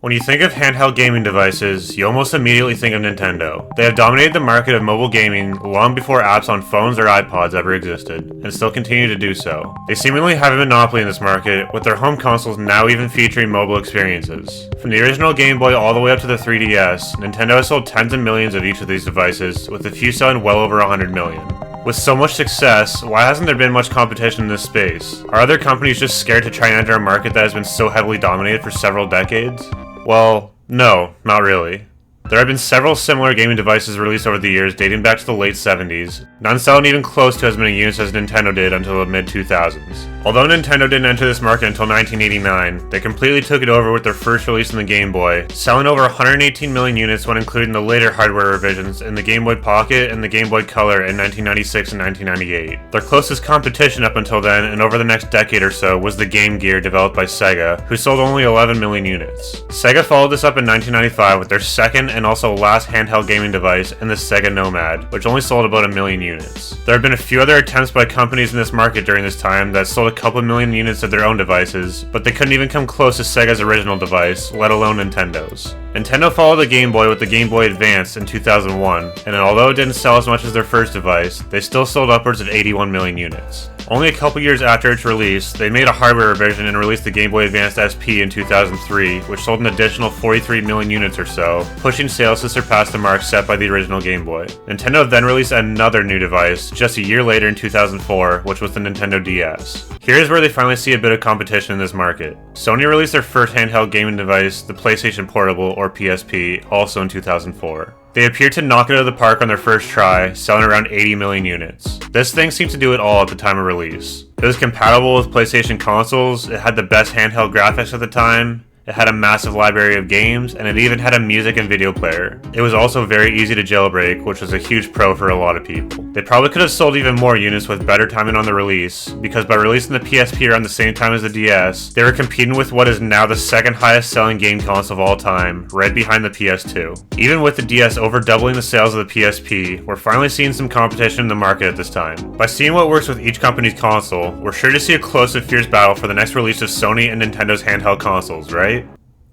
When you think of handheld gaming devices, you almost immediately think of Nintendo. They have dominated the market of mobile gaming long before apps on phones or iPods ever existed, and still continue to do so. They seemingly have a monopoly in this market, with their home consoles now even featuring mobile experiences. From the original Game Boy all the way up to the 3DS, Nintendo has sold tens of millions of each of these devices, with a few selling well over 100 million. With so much success, why hasn't there been much competition in this space? Are other companies just scared to try and enter a market that has been so heavily dominated for several decades? Well, no, not really. There have been several similar gaming devices released over the years dating back to the late 70s, none selling even close to as many units as Nintendo did until the mid-2000s. Although Nintendo didn't enter this market until 1989, they completely took it over with their first release in the Game Boy, selling over 118 million units when including the later hardware revisions in the Game Boy Pocket and the Game Boy Color in 1996 and 1998. Their closest competition up until then and over the next decade or so was the Game Gear developed by Sega, who sold only 11 million units. Sega followed this up in 1995 with their second and also last handheld gaming device in the Sega Nomad, which only sold about 1 million units. There have been a few other attempts by companies in this market during this time that sold a couple million units of their own devices, but they couldn't even come close to Sega's original device, let alone Nintendo's. Nintendo followed the Game Boy with the Game Boy Advance in 2001, and although it didn't sell as much as their first device, they still sold upwards of 81 million units. Only a couple years after its release, they made a hardware revision and released the Game Boy Advance SP in 2003, which sold an additional 43 million units or so, pushing sales to surpass the mark set by the original Game Boy. Nintendo then released another new device just a year later in 2004, which was the Nintendo DS. Here's where they finally see a bit of competition in this market. Sony released their first handheld gaming device, the PlayStation Portable, or PSP, also in 2004. They appeared to knock it out of the park on their first try, selling around 80 million units. This thing seemed to do it all at the time of release. It was compatible with PlayStation consoles, it had the best handheld graphics at the time, it had a massive library of games, and it even had a music and video player. It was also very easy to jailbreak, which was a huge pro for a lot of people. They probably could have sold even more units with better timing on the release, because by releasing the PSP around the same time as the DS, they were competing with what is now the second highest selling game console of all time, right behind the PS2. Even with the DS over doubling the sales of the PSP, we're finally seeing some competition in the market at this time. By seeing what works with each company's console, we're sure to see a close and fierce battle for the next release of Sony and Nintendo's handheld consoles, right?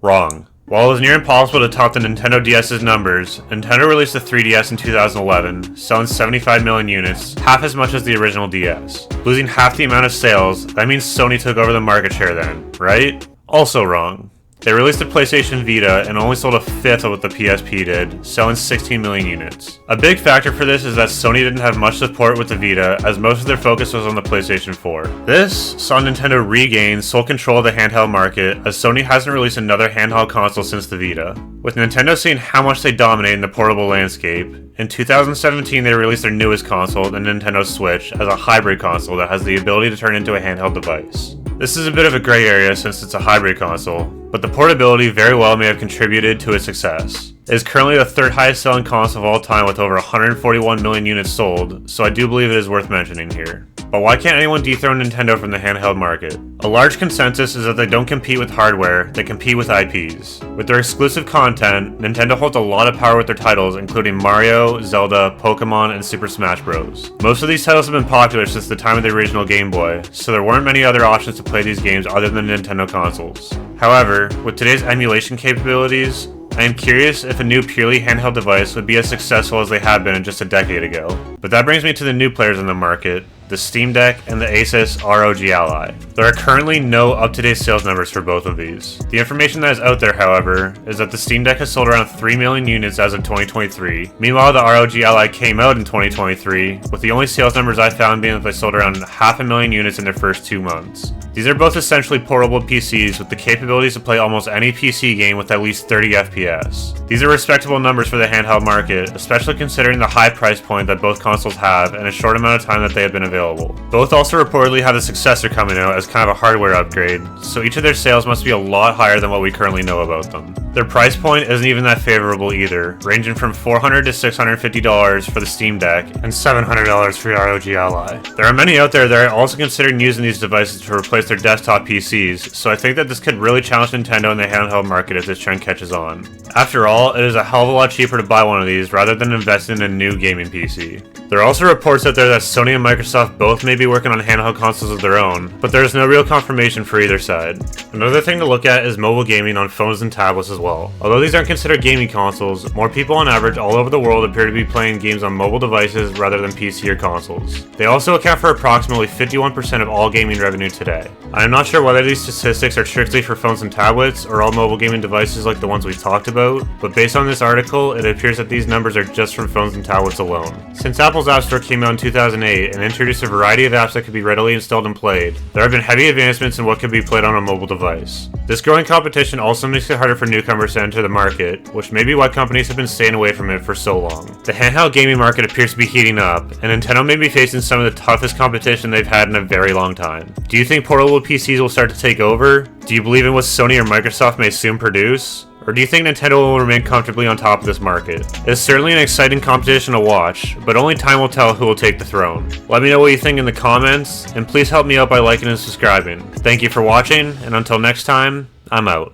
Wrong. While it was near impossible to top the Nintendo DS's numbers, Nintendo released the 3DS in 2011, selling 75 million units, half as much as the original DS. Losing half the amount of sales, that means Sony took over the market share then, right? Also wrong. They released the PlayStation Vita and only sold a fifth of what the PSP did, selling 16 million units. A big factor for this is that Sony didn't have much support with the Vita, as most of their focus was on the PlayStation 4. This saw Nintendo regain sole control of the handheld market, as Sony hasn't released another handheld console since the Vita. With Nintendo seeing how much they dominate in the portable landscape, in 2017 they released their newest console, the Nintendo Switch, as a hybrid console that has the ability to turn into a handheld device. This is a bit of a gray area since it's a hybrid console, but the portability very well may have contributed to its success. It is currently the third highest selling console of all time with over 141 million units sold, so I do believe it is worth mentioning here. But why can't anyone dethrone Nintendo from the handheld market? A large consensus is that they don't compete with hardware, they compete with IPs. With their exclusive content, Nintendo holds a lot of power with their titles, including Mario, Zelda, Pokemon, and Super Smash Bros. Most of these titles have been popular since the time of the original Game Boy, so there weren't many other options to play these games other than Nintendo consoles. However, with today's emulation capabilities, I am curious if a new purely handheld device would be as successful as they have been just a decade ago. But that brings me to the new players in the market, the Steam Deck and the Asus ROG Ally. There are currently no up-to-date sales numbers for both of these. The information that is out there, however, is that the Steam Deck has sold around 3 million units as of 2023. Meanwhile, the ROG Ally came out in 2023, with the only sales numbers I found being that they sold around 500,000 units in their first 2 months. These are both essentially portable PCs with the capabilities to play almost any PC game with at least 30 FPS. These are respectable numbers for the handheld market, especially considering the high price point that both consoles have and a short amount of time that they have been available. Both also reportedly have a successor coming out as kind of a hardware upgrade, so each of their sales must be a lot higher than what we currently know about them. Their price point isn't even that favorable either, ranging from $400 to $650 for the Steam Deck and $700 for the ROG Ally. There are many out there that are also considering using these devices to replace their desktop PCs, so I think that this could really challenge Nintendo in the handheld market as this trend catches on. After all, it is a hell of a lot cheaper to buy one of these rather than investing in a new gaming PC. There are also reports out there that Sony and Microsoft Microsoft both may be working on handheld consoles of their own, but there is no real confirmation for either side. Another thing to look at is mobile gaming on phones and tablets as well. Although these aren't considered gaming consoles, more people on average all over the world appear to be playing games on mobile devices rather than PC or consoles. They also account for approximately 51% of all gaming revenue today. I am not sure whether these statistics are strictly for phones and tablets or all mobile gaming devices like the ones we've talked about, but based on this article, it appears that these numbers are just from phones and tablets alone. Since Apple's App Store came out in 2008 and introduced a variety of apps that could be readily installed and played, there have been heavy advancements in what can be played on a mobile device. This growing competition also makes it harder for newcomers to enter the market, which may be why companies have been staying away from it for so long. The handheld gaming market appears to be heating up, and Nintendo may be facing some of the toughest competition they've had in a very long time. Do you think portable PCs will start to take over? Do you believe in what Sony or Microsoft may soon produce? Or do you think Nintendo will remain comfortably on top of this market? It's certainly an exciting competition to watch, but only time will tell who will take the throne. Let me know what you think in the comments, and please help me out by liking and subscribing. Thank you for watching, and until next time, I'm out.